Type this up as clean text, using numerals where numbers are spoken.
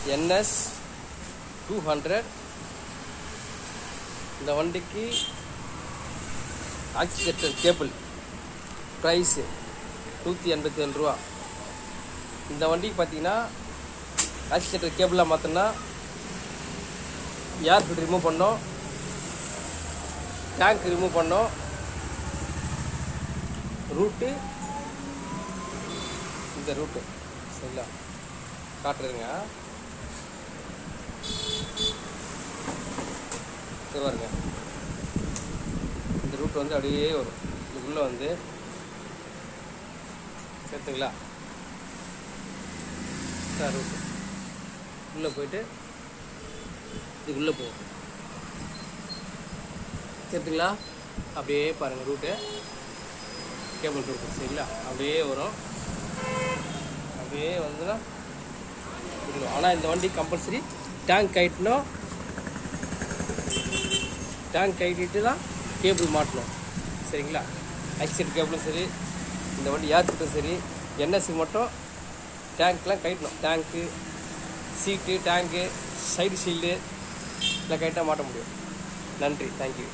NS 200. இந்த வண்டிக்கு oscillator cable price 187 ரூபா. இந்த வண்டிக்கு பார்த்தீங்கன்னா ஆக்சிலேட்டர் கேபிளாக மாற்றினா ஏர் ஃபில்டர் ரிமூவ் பண்ணோம், டேங்க் ரிமூவ் பண்ணோம், ரூட்டு இந்த ரூட்டு சரிங்களா காட்டுறதுங்க. இது பாருங்க, இந்த ரூட் வந்து அப்படியே வரும். இதுக்குள்ளே வந்து சேர்த்துங்களா ரூட்டு உள்ளே போயிட்டு இதுக்குள்ளே போகும் சேர்த்துங்களா. அப்படியே பாருங்கள் ரூட்டு கேபிள் ரூட்டு சரிங்களா அப்படியே வரும். அப்படியே வந்துன்னா ஆனால் இந்த வண்டி கம்பல்சரி டேங்க் கைட்டணும், டேங்க் கைட்டிட்டு தான் கேபிள் மாட்டணும் சரிங்களா. ஆக்சிலேட்டர் கேபிளும் சரி, இந்த வண்டி ஏர் ஃபில்டரும் சரி, NS மட்டும் டேங்க்லாம் கைட்டணும். டேங்க்கு, சீட்டு, டேங்க்கு, சைடு ஷீல்டு எல்லாம் கைட்டாக மாட்ட முடியும். நன்றி, தேங்க்யூ.